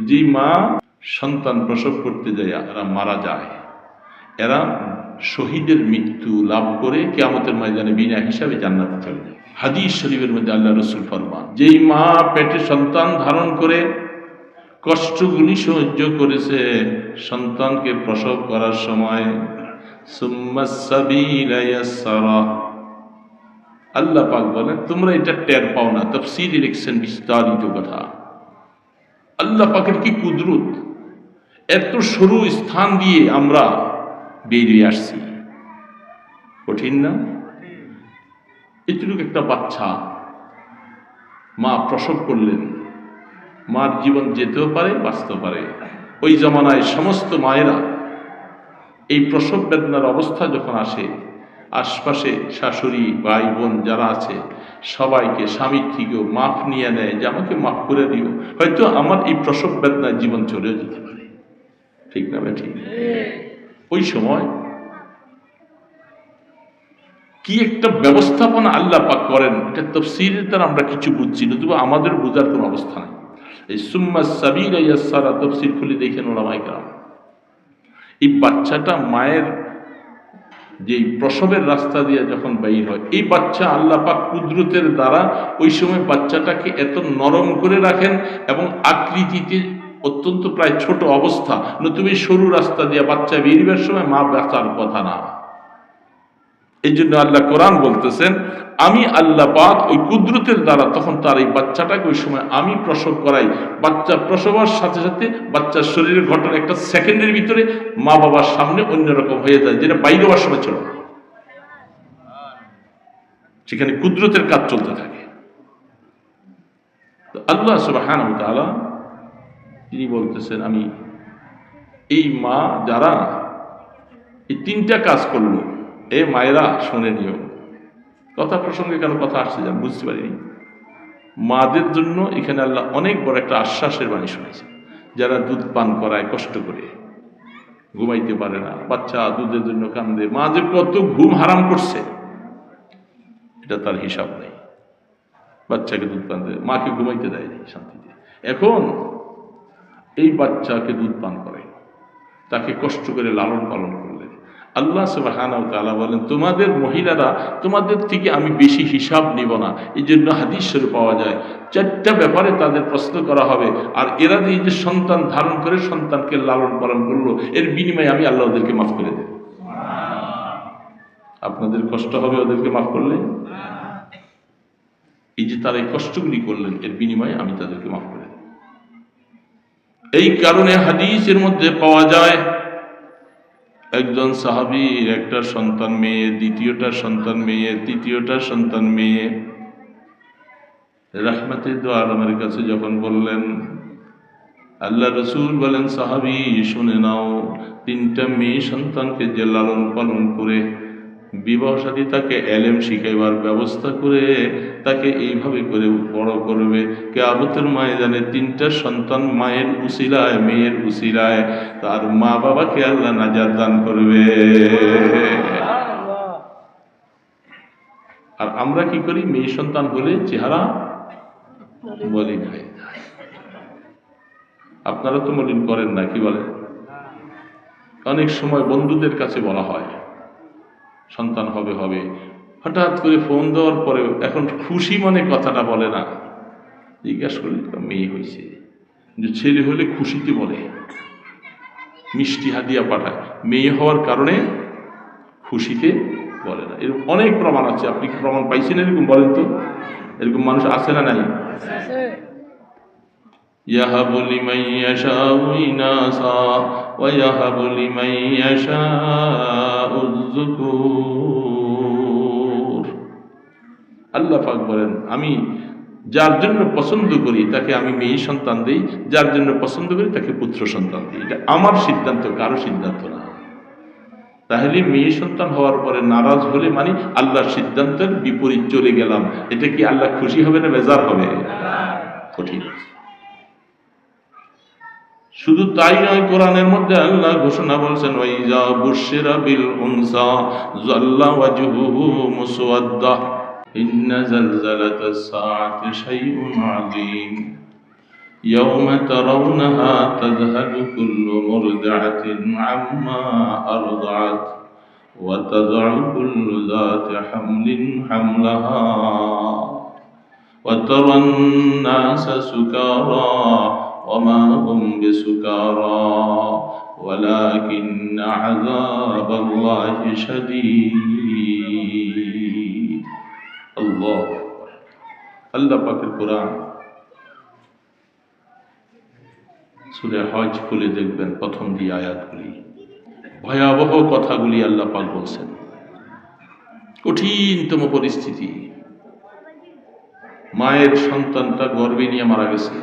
যে মা সন্তান প্রসব করতে যায় এরা মারা যায়, এরা শহীদের মৃত্যু লাভ করে কিয়ামতের ময়দানে বিনা হিসাবে জান্নাতে চলে যায়। হাদিস শরীফের মধ্যে আল্লাহ রাসূল ফরমান, যেই মা পেটে সন্তান ধারণ করে কষ্টগুলি সহ্য করেছে সন্তানকে প্রসব করার সময়, সুম্মা সাবিলা ইয়াসসারা, আল্লাহ পাক বলেন তোমরা এটা টের পাও না। তাফসীরে লিখছেন বিস্তারিত কথা। আল্লাহ পাকের কি কুদরত, এত সরু স্থান দিয়ে আমরা বেরিয়ে আসছি, কঠিন না? এটুকু একটা বাচ্চা মা প্রসব করলেন, মার জীবন যেতেও পারে বাঁচতেও পারে। ওই জমানায় সমস্ত মায়েরা এই প্রসব বেদনার অবস্থা যখন আসে, আশপাশে শাশুড়ি ভাই বোন যারা আছে সবাইকে স্বামীর থেকেও মাফ নিয়ে নেয় যে আমাকে মাফ করে দিও, হয়তো আমার এই প্রসব বেদনায় জীবন চলে যেতে পারে। ঠিক না ঠিক? ওই সময় কি একটা ব্যবস্থাপনা আল্লাহ পাক করেন, এটা তাফসীরের দ্বারা আমরা কিছু বুঝছি না, তবে আমাদের বোঝার কোনো অবস্থা নেই। এই সুম্মা সাবিলা ইয়াসসারা তাফসীর খুলে দেখেন ওলামায়ে কেরাম, এই বাচ্চাটা মায়ের যে প্রসবের রাস্তা দিয়ে যখন বাইর হয়, এই বাচ্চা আল্লাহ পাক কুদরতের দ্বারা ওই সময় বাচ্চাটাকে এত নরম করে রাখেন এবং আকৃতিতে অত্যন্ত প্রায় ছোট অবস্থা, নতুবা সরু রাস্তা দিয়ে বাচ্চা বেরিবার সময় মা বাঁচার কথা না। এই জন্য আল্লাহ কোরআন বলতেছেন, আমি আল্লাহ পাক ওই কুদরতের দ্বারা তখন তার এই বাচ্চাটাকে ওই সময় আমি প্রসব করাই। বাচ্চা প্রসবের সাথে সাথে বাচ্চার শরীরের ঘটনা একটা সেকেন্ডের ভিতরে মা বাবার সামনে অন্যরকম হয়ে যায়, যেটা বাইরে হওয়ার সময় ছিল। সেখানে কুদরতের কাজ চলতে থাকে। আল্লাহ সুবহানাহু ওয়া তাআলা তিনি বলতেছেন, আমি এই মা যারা এই তিনটা কাজ করলো, এ মায়েরা শুনে নিও। কথা প্রসঙ্গে কেন কথা আসছে যেন বুঝতে পারিনি। মাদের জন্য এখানে আল্লাহ অনেক বড় একটা আশ্বাসের বাণী শুনেছে। যারা দুধ পান করায় কষ্ট করে, ঘুমাইতে পারে না, বাচ্চা দুধের জন্য কান্দে, মা যে কত ঘুম হারাম করছে এটা তার হিসাব নেই। বাচ্চাকে দুধ পান দেয়, মাকে ঘুমাইতে দেয়নি শান্তিতে। এখন এই বাচ্চাকে দুধ পান করে, তাকে কষ্ট করে লালন পালন করলেন। আল্লাহ সুবহানাহু ওয়া তাআলা বলেন, তোমাদের মহিলারা তোমাদের থেকে আমি বেশি হিসাব নিব না। এই জন্য হাদিস শরীফে পাওয়া যায় 4টা ব্যাপারে তাদের প্রশ্ন করা হবে, আর এরা যে সন্তান ধারণ করে সন্তানকে লালন পালন করলো, এর বিনিময়ে আমি আল্লাহ ওদেরকে মাফ করে দেব। আপনাদের কষ্ট হবে ওদেরকে মাফ করলে? এই যে তারা এই কষ্টগুলি করলেন, এর বিনিময়ে আমি তাদেরকে মাফ করে দেব। এই কারণে হাদিসের মধ্যে পাওয়া যায়, একজন সাহাবীর একটা সন্তান মেয়ে, দ্বিতীয়টা সন্তান মেয়ে, তৃতীয়টা সন্তান মেয়ে। রাহমাতুল আলামের কাছে যখন বললেন, আল্লাহ রাসূল বলেন, সাহাবী শুনে নাও, 3টা মেয়ে সন্তানকে যে লালন পালন করে বিবাহ শাদী তাকে এলেম শিখাইবার ব্যবস্থা করে তাকে এইভাবে করে বড় করবে, কিয়ামতের ময়দানে 3টা সন্তান মায়ের উসিলায়, মেয়ের উসিলায় তার মা বাবাকে আল্লাহ নাজাত দান করবে। আর আমরা কি করি, মেয়ে সন্তান হলে চেহারা মলিন হয়ে যায়। আপনারা তো মলিন করেন না, কি বলেন? অনেক সময় বন্ধুদের কাছে বলা হয় সন্তান হবে হবে, হঠাৎ করে ফোন দেওয়ার পরে এখন খুশি মনে কথাটা বলে না, জিজ্ঞাসা করলে মেয়ে হয়েছে। যে ছেলে হলে খুশিতে বলে, মিষ্টি হাদিয়া পাঠায়, মেয়ে হওয়ার কারণে খুশিতে বলে না। এরকম অনেক প্রমাণ আছে। আপনি কি প্রমাণ পাইছেন এরকম? বলেন তো, এরকম মানুষ আছে না নাই? ইয়াহাবু লিমান ইয়াশাউ ইনাসা ওয়া ইয়াহাবু লিমান ইয়াশাউ যুকুর। আল্লাহ পাক বলেন, আমি যার জন্য পছন্দ করি তাকে আমি মেয়ে সন্তান দেই, যার জন্য পছন্দ করি তাকে পুত্র সন্তান দিই। এটা আমার সিদ্ধান্ত, কারো সিদ্ধান্ত না। তাহলে মেয়ে সন্তান হওয়ার পরে নারাজ হলে মানে আল্লাহর সিদ্ধান্তের বিপরীত চলে গেলাম, এটা কি আল্লাহ খুশি হবে না বেজার হবে? কঠিন। শুধু তাই নয়, কোরআনের মধ্যে আল্লাহ ঘোষণা বলছেন, ওয়াইজা বুশিরা বিল উনসা যাল্লা ওয়াজহুহু মুসওয়াদ্দা ইন্না যালজালাতাস সাআতি শাইউন আযীম। يوم ترونها تذهل كل مرضعة عما أرضعت وتضع كل ذات حمل حملها وترى الناس سكارى وما هم بسكارى ولكن عذاب الله شديد الله আল্লাহ পাকের কোরআন সূরা হজ খুলে দেখবেন প্রথম দিয়ে আয়াতগুলি ভয়াবহ কথাগুলি আল্লাহ পাক বলছেন। কঠিনতম পরিস্থিতি, মায়ের সন্তানটা গর্ভে নিয়ে মারা গেছে,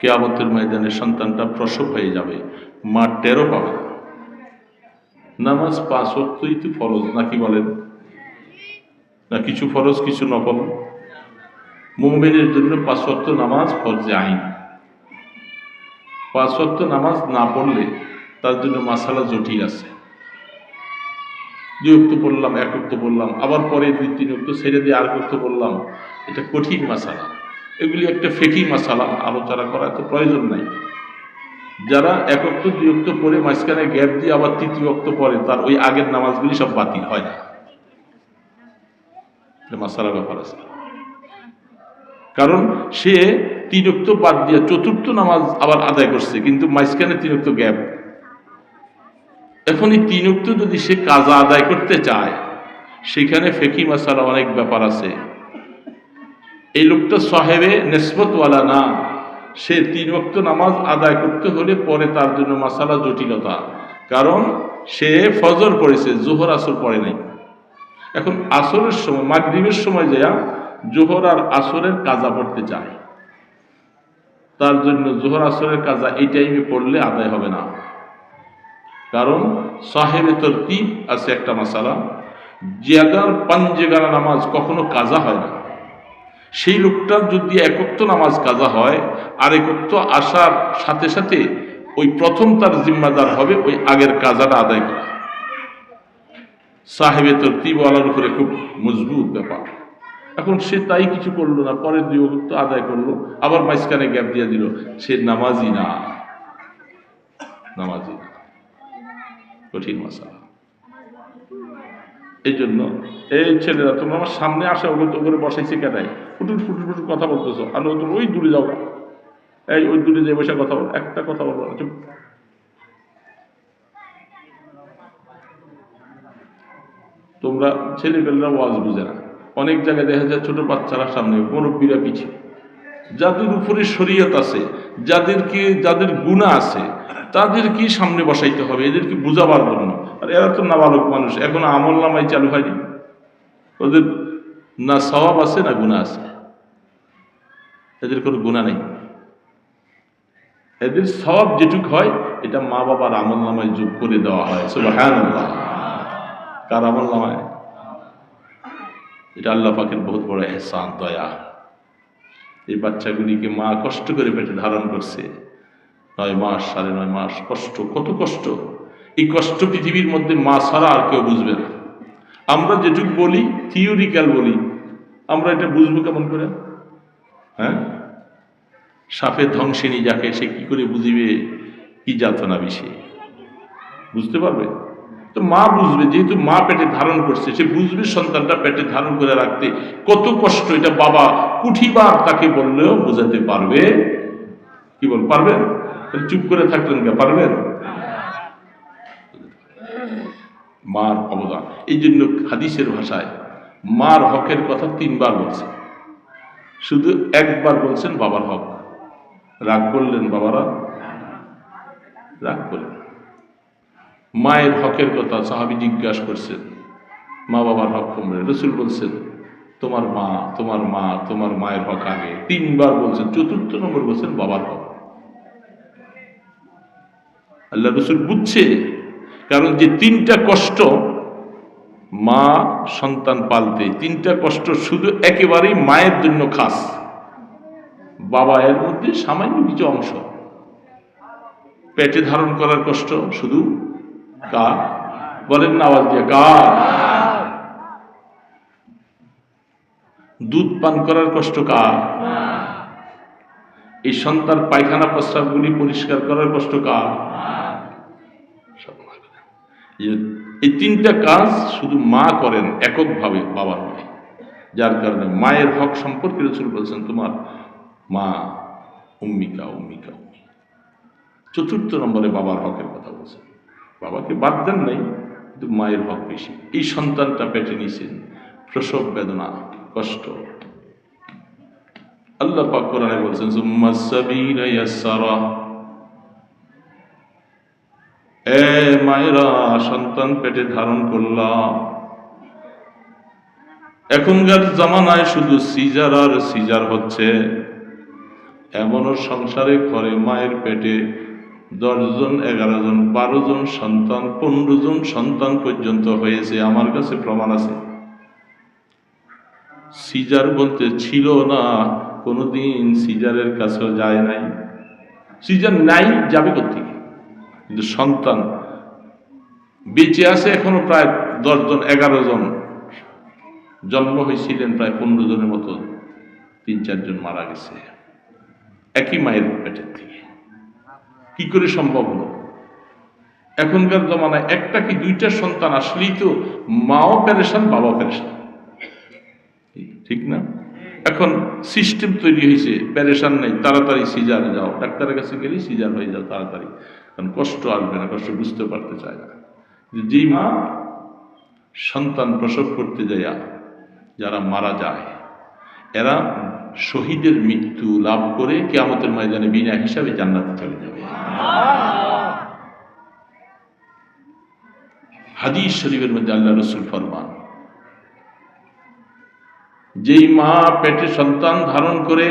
কিয়ামতের ময়দানে সন্তানটা প্রসব হয়ে যাবে, মা টেরও পাবে না। নামাজ 5 ওয়াক্তই তো ফরজ নাকি বলেন না? কিছু ফরজ কিছু নফল। মুমিনের জন্য 5 ওয়াক্ত নামাজ ফরজে আইন। 5 ওয়াক্ত নামাজ না পড়লে তার জন্য মাসালা জটিল আছে। 2 ওয়াক্ত পড়লাম, 1 ওয়াক্ত পড়লাম, আবার পরে 2-3 ওয়াক্ত ছেড়ে দিয়ে আর ওয়াক্ত পড়লাম, এটা কঠিন মাসালা। এগুলি একটা ফিকহি মাসালা, আলোচনা করার তো প্রয়োজন নাই। যারা 1 ওয়াক্ত 2 ওয়াক্ত পড়ে মাঝখানে গ্যাপ দিয়ে আবার 3য় ওয়াক্ত পড়ে, তার ওই আগের নামাজগুলি সব বাতিল হয় না। মাসালা ব্যাপার আছে, কারণ সে 3 ওয়াক্ত বাদ দিয়ে 4র্থ নামাজ আবার আদায় করছে, কিন্তু মাঝখানে 3 ওয়াক্ত গ্যাপ। এখন এই 3 ওয়াক্ত যদি সে কাজা আদায় করতে চায়, সেখানে ফিকহি মাসালা অনেক ব্যাপার আছে। এই লোকটা সাহেবে নিসবতওয়ালা না, সে 3 ওয়াক্ত নামাজ আদায় করতে হলে পরে তার জন্য মাসালা জটিলতা, কারণ সে ফজর পড়েছে, জোহর আসর পড়ে নাই। এখন আসরের সময়, মাগরিবের সময় যায় জোহর আর আসরের কাজা পড়তে চায়, তার জন্য জোহর আসরের কাজা এই টাইমে পড়লে আদায় হবে না, কারণ সাহেবে তরতিব আছে একটা মাসালা। জিয়াদার পাঞ্জেগানা নামাজ কখনো কাজা হয় না। সেই লোকটার যদি 1 ওয়াক্ত নামাজ কাজা হয়, আর 1 ওয়াক্ত আসার সাথে সাথে ওই প্রথম তার জিম্মাদার হবে ওই আগের কাজাটা আদায় করা। সাহেবে তরতিব ওয়ালার উপরে খুব মজবুত ব্যাপার। এখন সে তাই কিছু করলো না, পরে 2 ওয়াক্ত আদায় করলো, আবার মাঝখানে গ্যাপ দিয়ে দিল, সে নামাজি না, নামাজি না। কঠিন মাসালা। এই জন্য এই ছেলেরা, তোমরা আমার সামনে আসা, ওগুলো বসাইছে কেটাই, ফুটুর ফুটুর ফুটুর কথা বলতেছো, আর তুমি ওই দূরে যাও, এই ওই দূরে যে বসে কথা বলো, একটা কথা বলবো না, চুপ। তোমরা ছেলেপেলেরা ওয়াজ বুঝে না। অনেক জায়গায় দেখা যায় ছোট বাচ্চারা সামনে, মুরব্বীরা পিছিয়ে। যাদের উপরে শরীয়ত আছে, যাদের গুনাহ আছে, তাদেরকে সামনে বসাইতে হবে, এদেরকে বুঝাবার জন্য। আর এরা তো নাবালক মানুষ, এখন আমল নামাই চালু হয়নি, ওদের না সওয়াব আছে না গুনাহ আছে, এদের কোনো গুনাহ নেই। এদের সওয়াব যেটুক হয় এটা মা বাবার আমল নামায় যোগ করে দেওয়া হয়। সুবহানাল্লাহ। কার আমল নামায়? এটা আল্লাহ পাকের বহুত বড় ইহসান, দয়া। এই বাচ্চাগুলিকে মা কষ্ট করে পেটে ধারণ করছে, 9 মাস 9.5 মাস কষ্ট, কত কষ্ট। এই কষ্ট পৃথিবীর মধ্যে মা ছাড়া আর কেউ বুঝবে না। আমরা যেটুক বলি থিওরিক্যাল বলি, আমরা এটা বুঝবো কেমন করে? হ্যাঁ, সাপে ধ্বংসিনী যাকে, সে কি করে বুঝিবে কি যাতনা বেশি? বুঝতে পারবে তো মা বুঝবে, যেহেতু মা পেটে ধারণ করছে, সে বুঝবে সন্তানটা পেটে ধারণ করে রাখতে কত কষ্ট। এটা বাবা কুঠিবার তাকে বললেও বোঝাতে পারবে। কি বল, পারবেন? চুপ করে থাকলেন কে? পারবেন? মার অবদান। এই জন্য হাদিসের ভাষায় মার হকের কথা 3 বার বলছেন, শুধু 1 বার বলছেন বাবার হক। রাগ করলেন বাবারা? রাগ করলেন। মায়ের হকের কথা সাহাবী জিজ্ঞাসা করছেন, মা বাবার হক কমরে। রাসূল বলছেন তোমার মা, তোমার মা, তোমার মায়ের হক আগে। 3 বার বলছেন, 4র্থ নম্বর বলছেন বাবার হক। আল্লাহ রাসূল বুঝছে, কারণ যে 3টা কষ্ট মা সন্তান পালতে, 3টা কষ্ট শুধু একেবারেই মায়ের জন্য খাস, বাবা এর মধ্যে সামান্য কিছু অংশ। পেটে ধারণ করার কষ্ট শুধু কার? বলেন না আওয়াজ দিয়ে, কার? দুধ পান করার কষ্ট কার? এই সন্তান পায়খানা প্রস্রাবগুলি পরিষ্কার করার কষ্ট কার? এই তিনটা কাজ শুধু মা করেন এককভাবে, বাবা নয়। যার কারণে মায়ের হক সম্পর্কে রাসূল বলেছেন তোমার মা উম্মিকা উম্মিকা উম্মি। চতুর্থ নম্বরে বাবার হকের কথা বলছেন। বাবাকে বাদ দেন নাই, কিন্তু মায়ের হক বেশি। এই সন্তানটা পেটে নিছেন, প্রসব বেদনা, কষ্ট। আল্লাহ পাক কোরআনে বলছেন সুম্মাস সাবিলা ইয়াসসারা, এ মায়েরা সন্তান পেটে ধারণ করলাম। এখনকার জামানায় শুধু সিজার আর সিজার হচ্ছে। এমনও সংসারে ঘরে মায়ের পেটে 10 জন, 11 জন, 12 জন সন্তান, 15 জন সন্তান পর্যন্ত হয়েছে। আমার কাছে প্রমাণ আছে। সিজার বলতে ছিল না, কোনোদিন সিজারের কাছেও যায় নাই। সিজার নাই, যাবে কোথেকে? কিন্তু সন্তান বেঁচে আছে এখনো প্রায় 10 জন, 11 জন। জন্ম হয়েছিলেন প্রায় 15 জনের মতো, 3-4 জন মারা গেছে একই মায়ের পেটের থেকে। কি করে সম্ভব হলো? এখনকার জমানায় একটা কি দুইটা সন্তান আসলেই তো মাও পেরেশান, বাবাও পেরেশান, ঠিক না? এখন সিস্টেম তৈরি হয়েছে, পেরেশান নেই, তাড়াতাড়ি সিজারে যাও, ডাক্তারের কাছে গেলেই সিজার হয়ে যাও তাড়াতাড়ি, কারণ কষ্ট আসবে না, কষ্ট বুঝতে পারতে চায় না। যেই মা সন্তান প্রসব করতে যায় যারা মারা যায়, এরা শহীদের মৃত্যু লাভ করে কিয়ামতের ময়দানে বিনা হিসাবে জান্নাতে চলে যাবে। হাদিস শরীফের মধ্যে আল্লাহ রাসূল ফরমান, যেই মা পেটে সন্তান ধারণ করে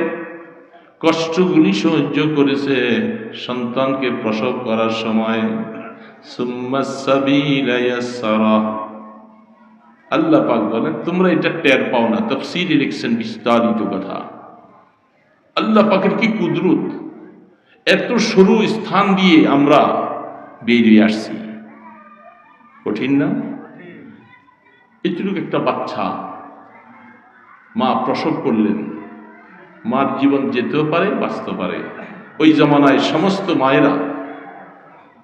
কষ্টগুলি সহ্য করেছে সন্তানকে প্রসব করার সময়, সুম্মাস সাবিলা ইয়াসসারা, আল্লাহ পাক বলেন তোমরা এটা টের পাও না। তাফসীরে লিখছেন বিস্তারিত কথা। আল্লাহ পাকের কি কুদরত, এত সরু স্থান দিয়ে আমরা বেরিয়ে আসছি, কঠিন না? এটুকু একটা বাচ্চা মা প্রসব করলেন, মার জীবন যেতেও পারে, বাঁচতে পারে। ওই জমানায় সমস্ত মায়েরা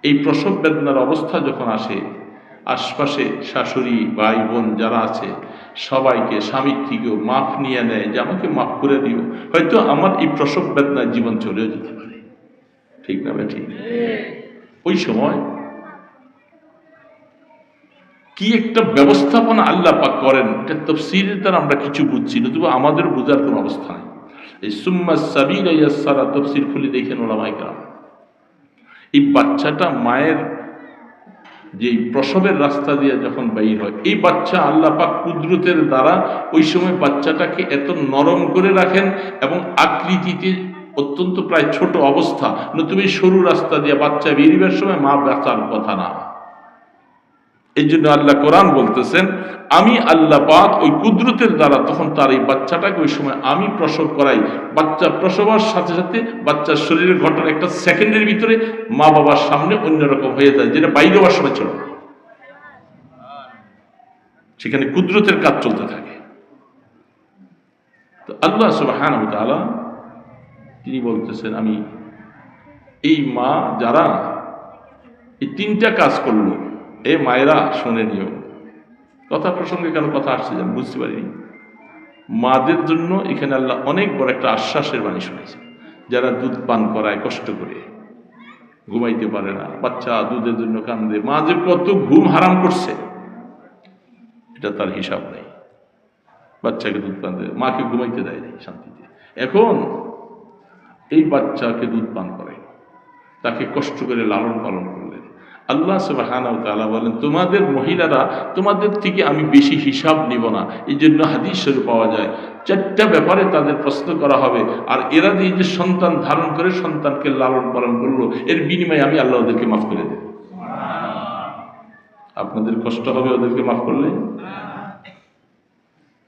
এই প্রসব বেদনার অবস্থা যখন আসে, আশপাশে শাশুড়ি ভাই বোন যারা আছে সবাইকে, স্বামীর থেকেও মাফ নিয়ে নেয় যে আমাকে মাফ করে দিও, হয়তো আমার এই প্রসব বেদনায় জীবন চলেও যেতে পারে, ঠিক না ঠিক? ওই সময় কি একটা ব্যবস্থাপনা আল্লাহ পাক করেন, এটা তাফসীরের দ্বারা আমরা কিছু বুঝছি না, তবু আমাদের বোঝার কোনো অবস্থা নেই। এই সুম্মাস সাবিলা ইয়াসসারা তাফসীর খুলে দেখেন ওলামায়ে কেরাম, এই বাচ্চাটা মায়ের যে প্রসবের রাস্তা দিয়ে যখন বের হয়, এই বাচ্চা আল্লাহ পাক কুদরতের দ্বারা ওই সময় বাচ্চাটাকে এত নরম করে রাখেন এবং আকৃতিতে অত্যন্ত প্রায় ছোট অবস্থা, নতুবা সরু রাস্তা দিয়ে বাচ্চা বেরিবার সময় মা বাঁচার কথা না। এই জন্য আল্লাহ কোরআন বলতেছেন, আমি আল্লাহ পাক ওই কুদরতের দ্বারা তখন তার এই বাচ্চাটাকে ওই সময় আমি প্রসব করাই। বাচ্চা প্রসবের সাথে সাথে বাচ্চার শরীরের ঘটনা একটা সেকেন্ডের ভিতরে মা বাবার সামনে অন্যরকম হয়ে যায়, যেটা বাইরে হওয়ার সময় ছিল। সেখানে কুদরতের কাজ চলতে থাকে। তো আল্লাহ সুবহানাহু ওয়া তাআলা তিনি বলতেছেন, আমি এই মা যারা এই তিনটা কাজ করলো, এ মায়েরা শুনে নিও। কথা প্রসঙ্গে কেন কথা আসছে যেন বুঝতে পারিনি। মাদের জন্য এখানে আল্লাহ অনেক বড় একটা আশ্বাসের বাণী শুনেছে। যারা দুধ পান করায় কষ্ট করে, ঘুমাইতে পারে না, বাচ্চা দুধের জন্য কান্দে, মা যে কত ঘুম হারাম করছে এটা তার হিসাব নেই। বাচ্চাকে দুধ পান দেয়, মাকে ঘুমাইতে দেয় নাই শান্তিতে। এখন এই বাচ্চাকে দুধ পান করে, তাকে কষ্ট করে লালন পালন করলেন। আল্লাহ সুবহানাহু ওয়া তাআলা বলেন, তোমাদের মহিলারা তোমাদের থেকে আমি বেশি হিসাব নিব না। এই জন্য হাদিস শরীফে পাওয়া যায় 4টা ব্যাপারে তাদের প্রশ্ন করা হবে, আর এরা দিয়ে যে সন্তান ধারণ করে সন্তানকে লালন পালন করলো, এর বিনিময়ে আমি আল্লাহ ওদেরকে মাফ করে দেব। আপনাদের কষ্ট হবে ওদেরকে মাফ করলে?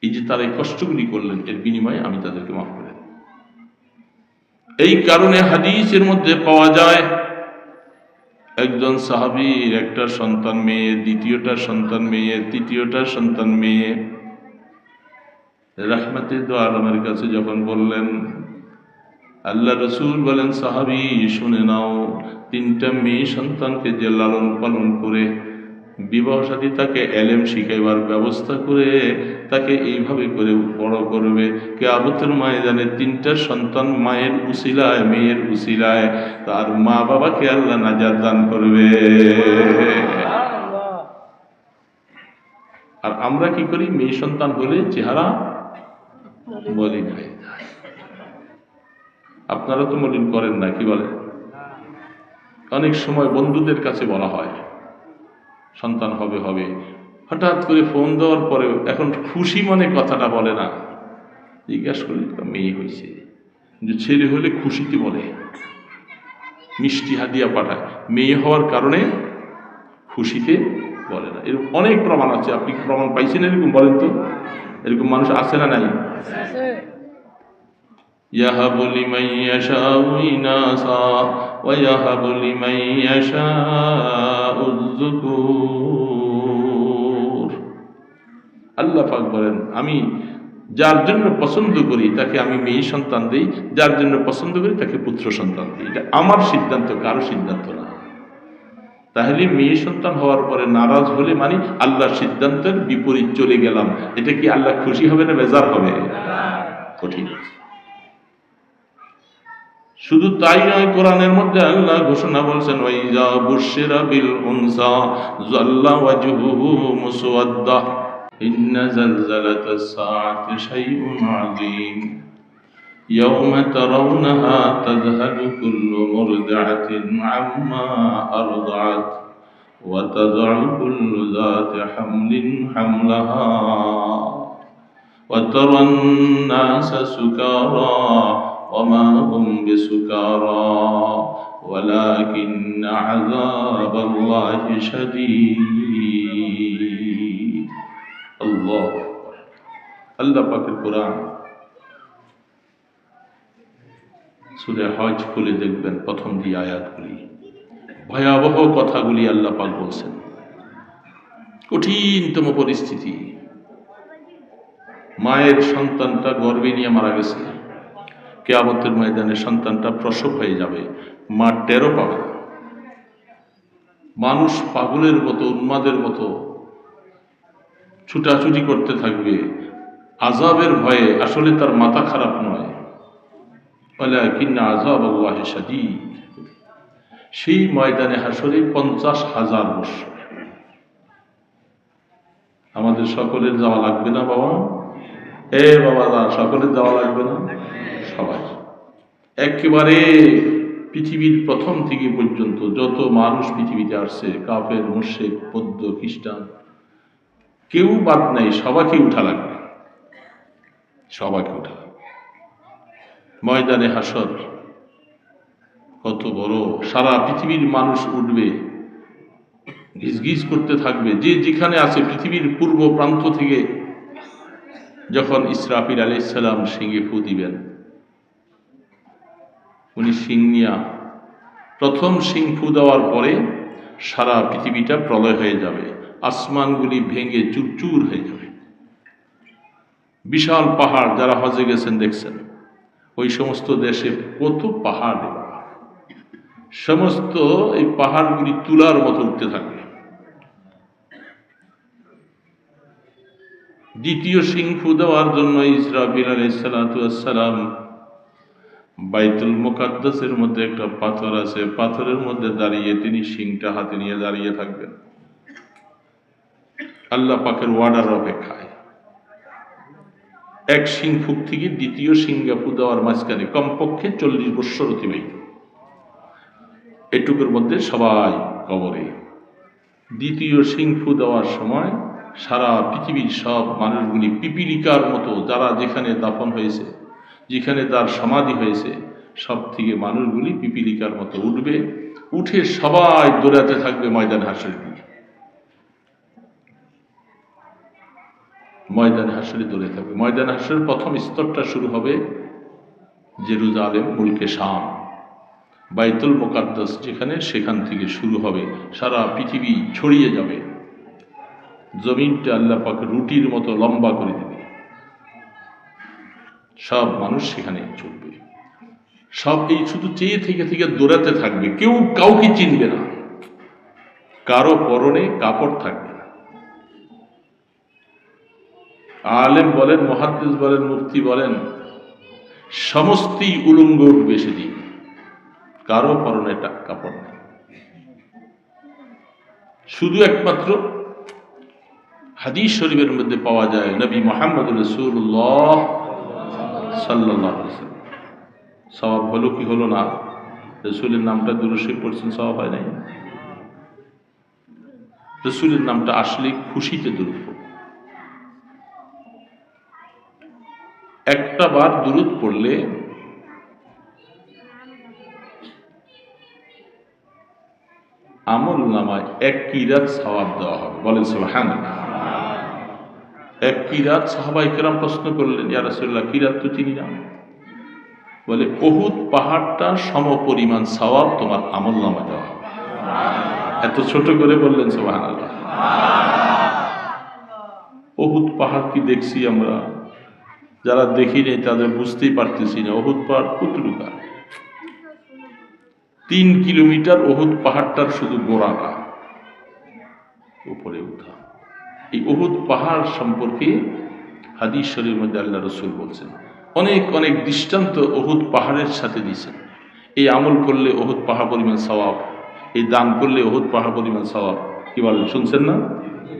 এই যে তারা এই কষ্টগুলি করলেন, এর বিনিময়ে আমি তাদেরকে মাফ করে দেব। এই কারণে হাদিসের মধ্যে পাওয়া যায়, একজন সাহাবীর একটা সন্তান মেয়ে, দ্বিতীয়টা সন্তান মেয়ে, তৃতীয়টা সন্তান মেয়ে। রাহমাতে দো আলমের কাছে যখন বললেন, আল্লাহ রসুল বলেন, সাহাবী শুনে নাও, 3টা মেয়ে সন্তানকে যে লালন পালন করে বিবাহ সাথী তাকে এলেম শিখাইবার ব্যবস্থা করে তাকে এইভাবে করে বড় করবে, কিয়ামতের ময়দানে 3টা সন্তান মায়ের উসিলায়, মেয়ের উসিলায় তার মা বাবাকে আল্লাহ নাজাত দান করবে। আর আমরা কি করি? মেয়ে সন্তান হলে চেহারা মলিন হয়ে যায়। আপনারা তো মলিন করেন না, কি বলেন? অনেক সময় বন্ধুদের কাছে বলা হয় সন্তান হবে হবে, হঠাৎ করে ফোন দেওয়ার পরে এখন খুশি মনে কথাটা বলে না, জিজ্ঞাসা করলে মেয়ে হয়েছে, কিন্তু ছেলে হলে খুশিতে বলে, মিষ্টি হাদিয়া পাঠায়, মেয়ে হওয়ার কারণে খুশিতে বলে না। এরকম অনেক প্রমাণ আছে। আপনি প্রমাণ পাইছেন এরকম? বলেন তো, এরকম মানুষ আছে না নাই? ইয়াহাবু লিমান ইয়াশাউ ইনাসা ওয়া ইয়াহাবু লিমান ইয়াশাউ যুকুর। আল্লাহ পাক বলেন, আমি যার জন্য পছন্দ করি তাকে আমি মেয়ে সন্তান দেই, যার জন্য পছন্দ করি তাকে পুত্র সন্তান দিই। এটা আমার সিদ্ধান্ত, কারো সিদ্ধান্ত না। তাহলে মেয়ে সন্তান হওয়ার পরে নারাজ হলে মানে আল্লাহর সিদ্ধান্তের বিপরীত চলে গেলাম, এটা কি আল্লাহ খুশি হবে না বেজার হবে? কঠিন। শুধু তাই নয়, কোরআনের মধ্যে আল্লাহ ঘোষণা বলছেন, ওয়াইজা বুশিরা বিল উনসা যাল্লা ওয়াজহুহু মুসওয়াদ্দা ইন্না যালজালাতাস সাআতি শাইউন আযীম ইয়াওমা তারাউনাহা তাযহালু কুল্লু মুরদিআতিন আম্মা আরদাআত ওয়া তাযউ কুল্লু যাতি হামলিন হামলাহা ওয়া তারান নাসা সুকারা وما هم بسكارى ولكن عذاب الله شديد। الله আল্লাহ পাকের কোরআন সূরা হজ খুলে দেখবেন, প্রথম দিয়ে আয়াতগুলি ভয়াবহ কথাগুলি আল্লাহ পাক বলছেন। কঠিনতম পরিস্থিতি, মায়ের সন্তানটা গর্ভে নিয়ে মারা গেছে, কিয়ামতের ময়দানে সন্তানটা প্রসব হয়ে যাবে, মা টেরও পাবে না। মানুষ পাগলের মতো, উন্মাদের মতো ছুটাছুটি করতে থাকবে আযাবের ভয়ে। আসলে তার মাথা খারাপ নয়, ওয়ালাকিন্না আযাবাল্লাহি শাদীদ। সেই ময়দানে হাসরে 50,000 বছর। আমাদের সকলের যাওয়া লাগবে না বাবা? বাবা, সকলের যাওয়া লাগবে না? সবাই একেবারে পৃথিবীর প্রথম থেকে পর্যন্ত যত মানুষ পৃথিবীতে আসছে, কাফের, মুশরিক, বৌদ্ধ, খ্রিস্টান, কেউ বাদ নাই, সবাইকে উঠা লাগবে, সবাইকে উঠা লাগবে। ময়দানে হাসর কত বড়, সারা পৃথিবীর মানুষ উঠবে, ঘিজ করতে থাকবে। যে যেখানে আছে পৃথিবীর পূর্ব প্রান্ত থেকে যখন ইসরাফিল আলাইহিস সালাম সিংহে ফু দিবেন, উনি সিং নিয়া প্রথম সিং ফু দেওয়ার পরে সারা পৃথিবীটা প্রলয় হয়ে যাবে, আসমানগুলি ভেঙে চুরচুর হয়ে যাবে। বিশাল পাহাড়, যারা হজে গেছেন দেখছেন, ওই সমস্ত দেশে কত পাহাড়, সমস্ত এই পাহাড়গুলি তুলার মতো উঠতে থাকবে। দ্বিতীয় সিং ফু দেওয়ার জন্য ইসরাফিল আলাইহিস সালাতু ওয়াস সালাম বাইতুল মুকাদ্দাসের মধ্যে একটা পাথর আছে, পাথরের মধ্যে দাঁড়িয়ে তিনি শিংটা হাতে নিয়ে দাঁড়িয়ে থাকবেন আল্লাহ পাকের ওয়ার্ডার অপেক্ষায়। এক শিং ফুক থেকে দ্বিতীয় সিংহা ফু দেওয়ার মাঝখানে কমপক্ষে 40 বৎসর অতিবাহিত। এটুকুর মধ্যে সবাই কবরে। দ্বিতীয় সিং ফু দেওয়ার সময় সারা পৃথিবীর সব মানুষগুলি পিপিলিকার মতো, যারা যেখানে দাফন হয়েছে, যেখানে তার সমাধি হয়েছে, সব থেকে মানুষগুলি পিপিলিকার মতো উঠবে, উঠে সবাই দৌড়াতে থাকবে ময়দান হাসরের দিকে। ময়দান হাসরে দৌড়ে থাকবে। ময়দান হাসরের প্রথম স্তরটা শুরু হবে জেরুজালেম, মুলকে শাম, বাইতুল মুকাদ্দাস যেখানে, সেখান থেকে শুরু হবে, সারা পৃথিবী ছড়িয়ে যাবে। জমিনটা আল্লাহ পাক রুটির মতো লম্বা করে দিবে, সব মানুষ সেখানে চলবে। সব এই শুধু চেয়ে থেকে থেকে দৌড়াতে থাকবে, কেউ কাউকে চিনবে না, কারো পরনে কাপড় থাকবে না। আলেম বলেন, মুহাদ্দিস বলেন, মুফতি বলেন, সমস্তই উলঙ্গ উঠবে সেদিন, কারো পরনে কাপড় নেই। শুধু একমাত্র হাদিস শরীফের মধ্যে পাওয়া যায় নবী মুহাম্মদ রাসূলুল্লাহ সাল্লাল্লাহু আলাইহি ওয়াসাল্লাম। সওয়াব হলো কি হলো না? রাসূলের নামটা দুরূদ শরীফ পড়ছেন, সওয়াব হয় নাই? রাসূলের নামটা আসলে খুশিতে দুরূদ পড়ুন। একটা বার দুরূদ পড়লে আমল নামায় 1 কিরাত সওয়াব দেওয়া হবে। বলেন সুবহানাল্লাহ। 1 কিরাত। সাহাবায়ে কেরাম প্রশ্ন করলেন, ইয়া রাসূলুল্লাহ, কিরাত তো চিনি না। বলে, উহুদ পাহাড়টা সমপরিমাণ সওয়াব তোমার আমল নামায় দেওয়া হবে। এত ছোট করে বললেন সুবহানাল্লাহ। উহুদ পাহাড় কি দেখছি আমরা? যারা দেখি নেই তাদের বুঝতেই পারতেছি না উহুদ পাহাড় কতটুকু। 3 কিলোমিটার উহুদ পাহাড়টার শুধু গোড়াটা, উপরে উঠা। এই উহুদ পাহাড় সম্পর্কে হাদিস শরীফের মধ্যে আল্লাহ রাসূল বলছেন, অনেক অনেক দৃষ্টান্ত উহুদ পাহাড়ের সাথে দিয়েছেন। এই আমল করলে উহুদ পাহাড় পরিমাণ সওয়াব, এই দান করলে উহুদ পাহাড় পরিমাণ সওয়াব। কি বলেন, শুনছেন না?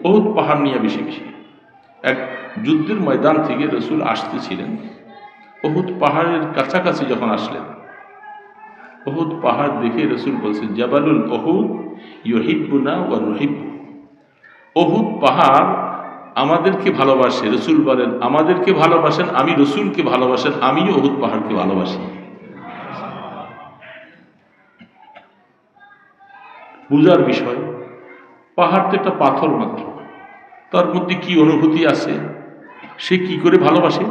উহুদ পাহাড় নিয়ে বেশি বেশি। এক যুদ্ধের ময়দান থেকে রাসূল আসতেছিলেন, উহুদ পাহাড়ের কাছাকাছি যখন আসলেন, উহুদ পাহাড় দেখে রাসূল বলছেন, জাবালুল উহুদ ইউহিব্বুনা ওয়া নুহিব্বু। উহুদ পাহাড় আমাদেরকে ভালোবাসে। রাসূল বলেন, আমাদেরকে ভালোবাসেন, আমি রাসূলকে ভালোবাসেন, আমিও উহুদ পাহাড়কে ভালোবাসি। বুঝার বিষয়, পাহাড় তো একটা পাথর মাত্র, তার মধ্যে কি অনুভূতি আছে, সে কি করে ভালোবাসে।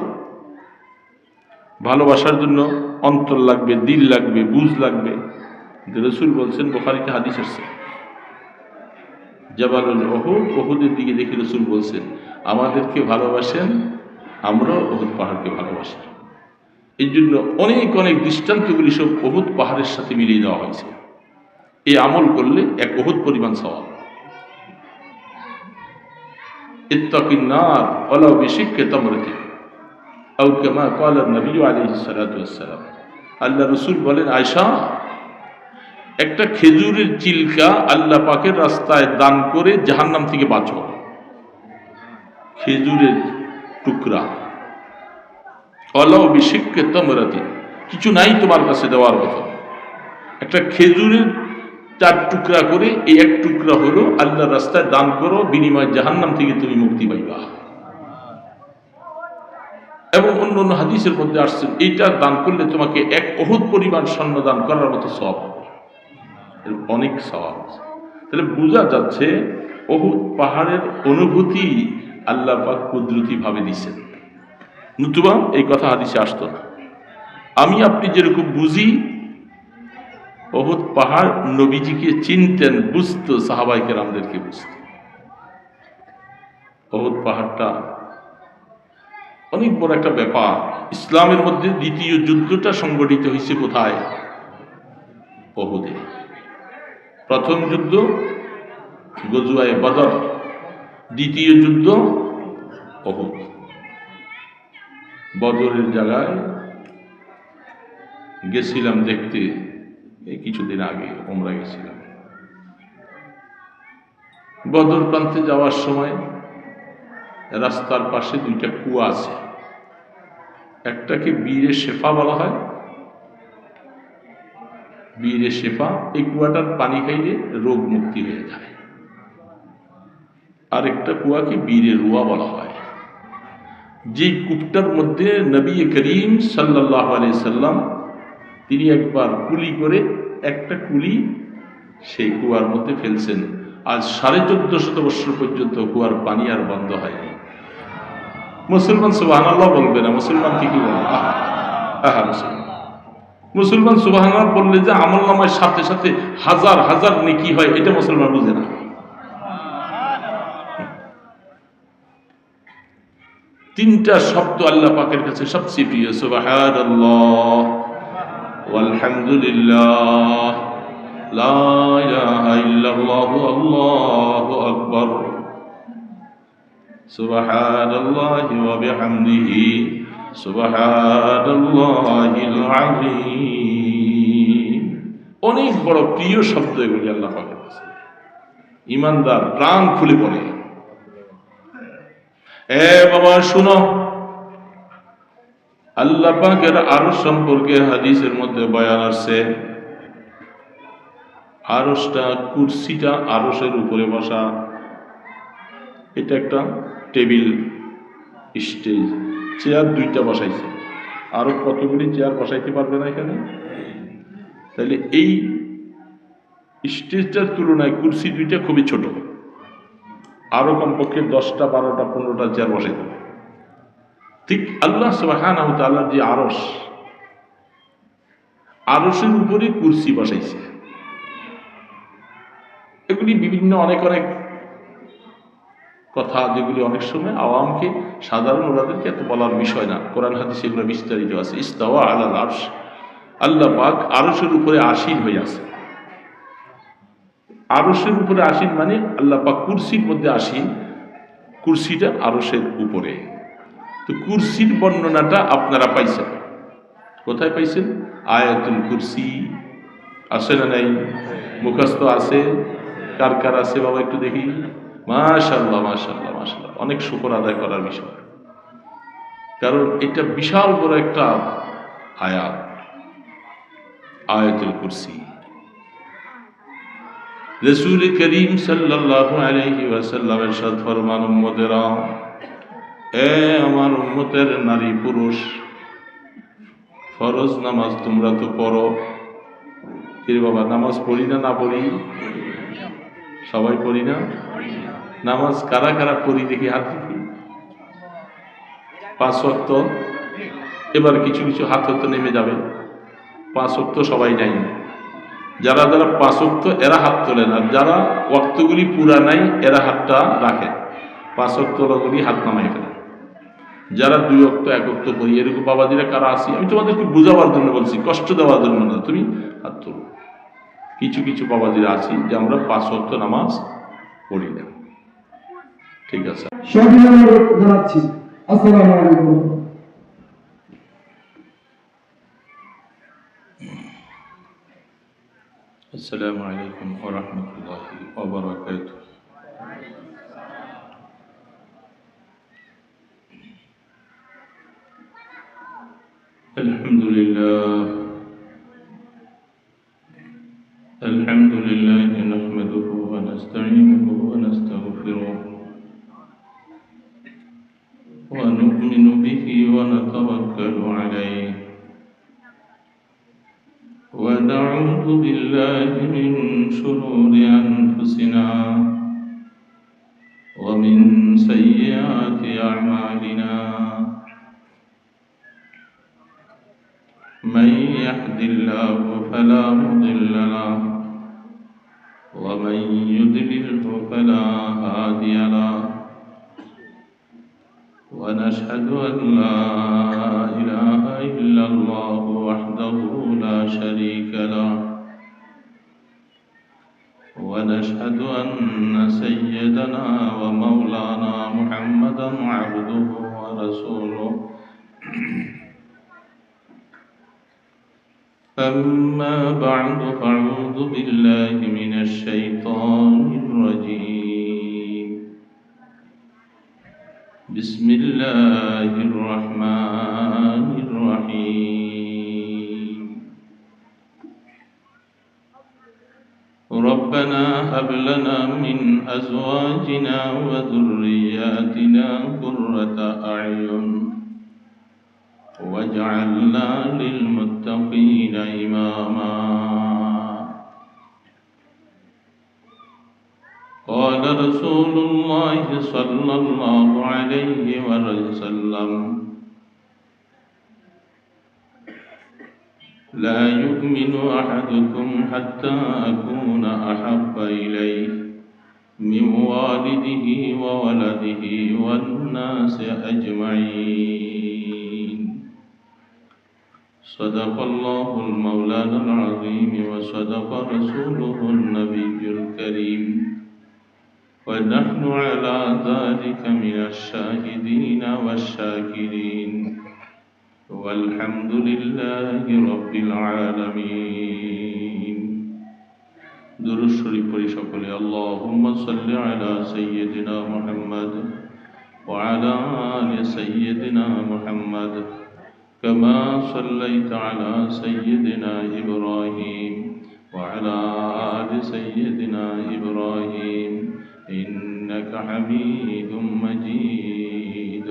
ভালোবাসার জন্য অন্তর লাগবে, দিল লাগবে, বুঝ লাগবে। রাসূল বলছেন, বুখারীতে হাদিস আছে, জাবালুল উহুদ, উহুদের দিকে দেখে রাসূল বলছেন, আমাদেরকে ভালোবাসেন, আমরাও উহুদ পাহাড়কে ভালোবাসি। এই জন্য অনেক অনেক দৃষ্টান্তগুলি সব উহুদ পাহাড়ের সাথে মিলিয়ে দেওয়া হয়েছে। এই আমল করলে 1 উহুদ পরিমাণ সওয়াব। ইত্তাকিন নার ওয়ালাউ বিশিক্কি তামরাতিন আও কামা ক্বালা নবী আলাইহিস সালাতু ওয়াস সালাম। আল্লাহ রাসূল বলেন, আয়েশা, একটা খেজুরের চিল্কা আল্লাহ পাকের রাস্তায় দান করে জাহান্নাম থেকে বাঁচো। খেজুরের টুকরা, ওয়ালাউ বিশিক্কি তামরাতিন, কিছু নাই তোমার কাছে দেওয়ার মতো, একটা খেজুরের 4 টুকরা করে, এই 1 টুকরা হলো আল্লাহর রাস্তায় দান করো, বিনিময়ে জাহান্নাম থেকে তুমি মুক্তি পাইবা। এবং অন্য অন্য হাদিসের মধ্যে আসছে, এইটা দান করলে তোমাকে 1 উহুদ পরিমাণ স্বর্ণ দান করার মতো সওয়াব হবে। অনেক সওয়াব আছে। তাহলে বোঝা যাচ্ছে উহুদ পাহাড়ের অনুভূতি আল্লাহ পাক কুদরতি ভাবে দিয়েছেন, নতুবা এই কথা হাদিসে আসতো না। আমি আপনি যেরকম বুঝি, উহুদ পাহাড় নবীজিকে চিনতেন, বুঝতো, সাহাবায়ে কেরামদেরকে বুঝতো। উহুদ পাহাড়টা অনেক বড় একটা ব্যাপার। ইসলামের মধ্যে দ্বিতীয় যুদ্ধটা সংগঠিত হয়েছে কোথায়? উহুদে। প্রথম যুদ্ধ গজওয়ায়ে বদর, দ্বিতীয় যুদ্ধ উহুদ। বদরের জায়গায় গেছিলাম দেখতে, এই কিছুদিন আগে উমরা গেছিলাম। বদর প্রান্তে যাওয়ার সময় রাস্তার পাশে 2টা কুয়া আছে। একটাকে বীরে শেফা বলা হয়, বীরে শেফা, এই কুয়াটার পানি খাইলে রোগ মুক্তি হয়ে যায়। আরেকটা কুয়াকে বীরে রুয়া বলা হয়। যে কূপটার মধ্যে নবী করিম সাল্লাল্লাহু আলাইহি সাল্লাম তিনি একবার কুলি করে একটা কুলি সেই কুয়ার মধ্যে ফেলছেন। আজ 1450 বছর পর্যন্ত কুয়ার পানি আর বন্ধ হয়নি। মুসলমান সুবহানাল্লাহ বলবে না, মুসলমান কি বলবে? মুসলমান সুবহানাল্লাহ বললে যে আমল নামার সাথে সাথে হাজার হাজার নেকি হয়, এটা মুসলমান বুঝে না। 3টা শব্দ আল্লাহ পাকের কাছে সবচেয়ে প্রিয়, সুবহানাল্লাহ ওয়ালহামদুলিল্লাহ, লা ইলাহা ইল্লাল্লাহু আল্লাহু আকবার, সুবহানাল্লাহি ওয়া বিহামদিহি সুবহানাল্লাহিল আযীম। অনেক বড় প্রিয় শব্দ এগুলি আল্লাহ পাকের কাছে। ইমানদার প্রাণ খুলে পড়ে। এ বাবা শুনো, আল্লাহ পাকের আরশ সম্পর্কে হাদিসের মধ্যে বয়ান আছে। আরশটা, কুরসিটা আরশের উপরে বসা। এটা একটা টেবিল স্টেজ, চেয়ার দুইটা বসাইছে। আরো কতগুলি চেয়ার বসাইতে পারবে না এখানে? তাহলে এই স্টেজটার তুলনায় কুরসি দুইটা খুবই ছোট। আরো কমপক্ষে 10টা 12টা 15টা চেয়ার বসাইতে হবে। ঠিক আল্লাহ সুবহানাহু ওয়া তাআলার যে আরশ, আরশের উপরে কুরসি বসাইছে। এগুলি বিভিন্ন অনেক অনেক কথা, যেগুলি অনেক সময় আওয়ামকে, সাধারণ ওরাদেরকে এত বলার বিষয় না। কোরআন হাদিসে এগুলো বিস্তারিত আছে। ইস্তাওয়া আলাল আরশ, আল্লাহ পাক আরশের উপরে আসীন হয়ে আছে। আরশের উপরে আসীন মানে আল্লাহ পাক কুরসির মধ্যে আসীন, কুরসিটা আরশের উপরে। তো কুরসির বর্ণনাটা আপনারা পাইছেন, কোথায় পাইছেন? আয়াতুল কুরসি আছে না নাই? মুখস্থ আছে? কার কার আছে বাবা একটু দেখি। মাশাআল্লাহ মাশাআল্লাহ মাশাআল্লাহ, অনেক শুকর আদায় করার বিষয়, কারণ এটা বিশাল বড় একটা আয়াত, আয়াতুল কুরসি। রাসূল করিম সাল্লাল্লাহু আলাইহি ওয়াসাল্লাম ইরশাদ ফরমান, উম্মতেরা, এ আমার উম্মতের নারী পুরুষ, ফরজ নামাজ তোমরা তো পড়ো। কি বাবা, নামাজ পড়ি না? না পড়ি? সবাই পড়ি না? নামাজ কারা কারা পড়ি দেখি, হাত দেখি। 5 ওয়াক্ত। এবার কিছু কিছু হাত হয়তো নেমে যাবে। 5 ওয়াক্ত সবাই নাই। যারা যারা 5 ওয়াক্ত এরা হাত তোলেন, আর যারা ওয়াক্তগুলি পুরা নাই এরা হাতটা রাখে। 5 ওয়াক্তগুলি হাত নামাই ফেলে। যারা 2 ওয়াক্ত 1 ওয়াক্ত পড়ি, এরকম বাবাজিরা কারা আছি, আমি তোমাদেরকে বোঝাবার জন্য বলছি, কষ্ট দেওয়ার জন্য না। তুমি হাত তোলো। কিছু কিছু বাবাজিরা আছি যে আমরা 5 ওয়াক্ত নামাজ পড়ি না। ঠিক আছে, জানাচ্ছি। আসসালামু আলাইকুম। আসসালামু আলাইকুম ওয়া রাহমাতুল্লাহি ওয়া বারাকাতুহু। আলহামদুলিল্লাহ নাহমাদুহু ওয়া নাস্তাঈনুহু ওয়া নাস্তাগফিরুহ ওয়া নু'মিনু বিহি ওয়া নাতাওয়াক্কালু আলাইহি ওয়া না'উযু বিল্লাহি মিন শুরুরি আনফুসিনা ওয়া মিন সাইয়্যাতি আ'মালিনা। من يهد الله فلا مضل له ومن يضلله فلا هادي له ونشهد أن لا إله إلا الله وحده لا شريك له ونشهد أن سيدنا ومولانا محمدا عبده ورسوله. أما بعد فأعوذ بالله من الشيطان الرجيم. بسم الله الرحمن الرحيم. ربنا هب لنا من أزواجنا وذرياتنا قرة أعين واجعلنا للمتقين إماما. قال رسول الله صلى الله عليه وسلم لا يؤمن أحدكم حتى أكون أحب إليه من والده وولده والناس أجمعين. صدق الله المولانا العظيم وصدق رسوله النبي الكريم ونحن على ذلك من الشاهدين والشاكرين والحمد لله رب العالمين درود شريف পড়ি সকলে اللهم صل على سيدنا محمد وعلى آل سيدنا محمد كما صليت على سيدنا إبراهيم وعلى آل سيدنا إبراهيم إنك حميد مجيد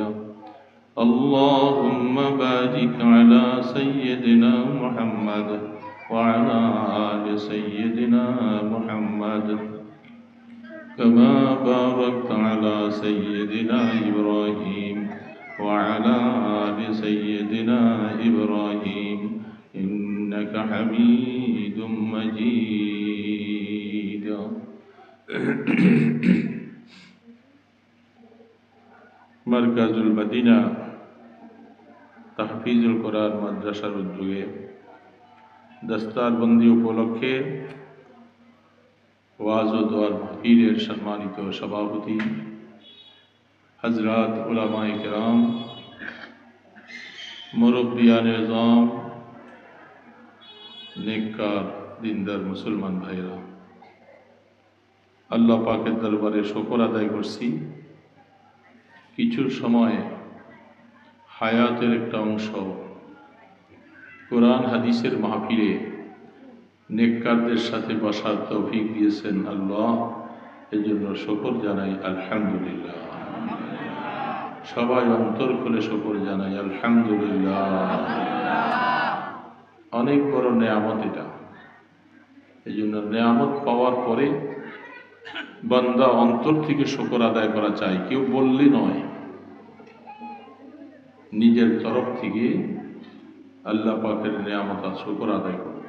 اللهم بارك على سيدنا محمد وعلى آل سيدنا محمد كما باركت على سيدنا إبراهيم وعلى آل سيدنا إبراهيم إنك حميد مجيد মারকাজুল মদিনা তাহফিজুল কোরআন মাদ্রাসার উদ্যোগে দস্তারবন্দি উপলক্ষে ওয়াজ ও দোয়ার মাহফিলের সম্মানিত সভাপতি হযরত উলামায়ে কেরাম, মুরব্বিয়ানে আযম, নেককার দিনদার মুসলমান ভাইরা, আল্লাহ পাকের দরবারে শুকর আদায় করছি কিছু সময় হায়াতের একটা অংশ কোরআন হাদিসের মাহফিলে নেককারদের সাথে বসার তৌফিক দিয়েছেন আল্লাহ, এজন্য শুকর জানাই আলহামদুলিল্লাহ। সবাই অন্তর খুলে শুকর জানাই আলহামদুলিল্লাহ। অনেক বড় নেয়ামত এটা, এই জন্য নেয়ামত পাওয়ার পরে বান্দা অন্তর থেকে শুকর আদায় করা চাই, কেউ বললে নয়, নিজের তরফ থেকে আল্লাহ পাকের নেয়ামত শুকর আদায় করে।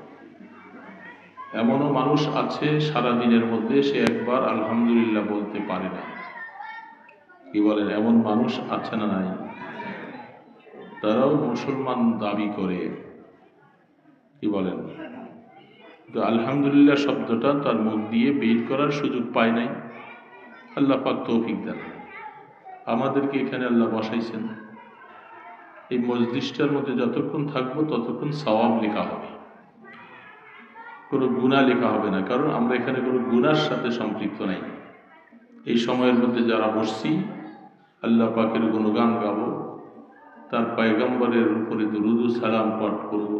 এমনও মানুষ আছে সারা দিনের মধ্যে সে একবার আলহামদুলিল্লাহ বলতে পারে না, কি বলেন? এমন মানুষ আছে না নাই? তারাও মুসলমান দাবি করে, কি বলেন? তো আলহামদুলিল্লাহ শব্দটা তার মুখ দিয়ে বের করার সুযোগ পায় নাই। আল্লাহ পাক তৌফিক দেন। আমাদেরকে এখানে আল্লাহ বসাইছেন, এই মজলিসটার মধ্যে যতক্ষণ থাকবো ততক্ষণ সওয়াব লেখা হবে, কোনো গুনাহ লেখা হবে না, কারণ আমরা এখানে কোনো গুনার সাথে সম্পৃক্ত নাই। এই সময়ের মধ্যে যারা বসছি আল্লাহ পাকের গুণগান গাবো, তার পয়গম্বরের উপরে দুরূদ ও সালাম পাঠ করব,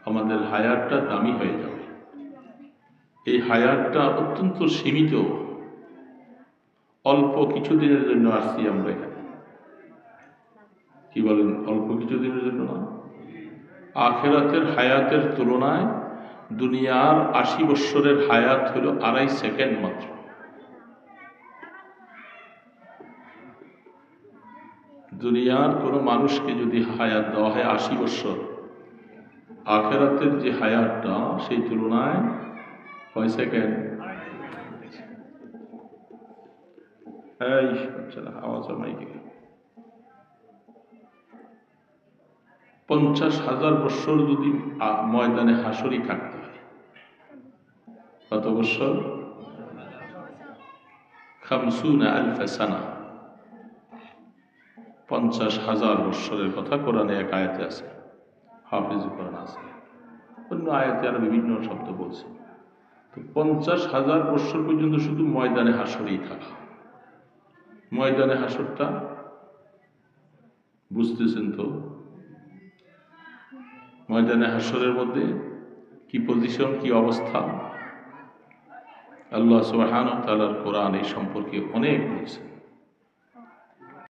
আমাদের হায়াতটা দামি হয়ে যাবে। এই হায়াতটা অত্যন্ত সীমিত, অল্প কিছুদিনের জন্য আসছি আমরা এখানে, কি বলেন? অল্প কিছুদিনের জন্য না। আখিরাতের হায়াতের তুলনায় দুনিয়ার ৮০ বৎসরের হায়াত হলো ২.৫ সেকেন্ড মাত্র। দুনিয়ার কোনো মানুষকে যদি হায়াত দেওয়া হয় ৮০ বৎসর, আখিরাতের যে হায়াতটা সেই তুলনায় কয় সেকেন্ড? আওয়াজ মাইকে ৫০,০০০ বৎসর যদি ময়দানে হাসরি থাকতে হয়, কত বৎসর? ৫০,০০০ সানা, ৫০,০০০ বৎসরের কথা কোরআনে এক আয়াতে আছে, হাফিজ কোরআন আছে, অন্য আয়াতে আরো বিভিন্ন শব্দ বলছে। তো ৫০,০০০ বৎসর পর্যন্ত শুধু ময়দানে হাসরেই থাকা। ময়দানে হাসরটা বুঝতেছেন তো? ময়দানে হাসরের মধ্যে কি পজিশন, কি অবস্থা? আল্লাহ সুবহানাহু ওয়া তাআলার কোরআন এই সম্পর্কে অনেক বলছেন।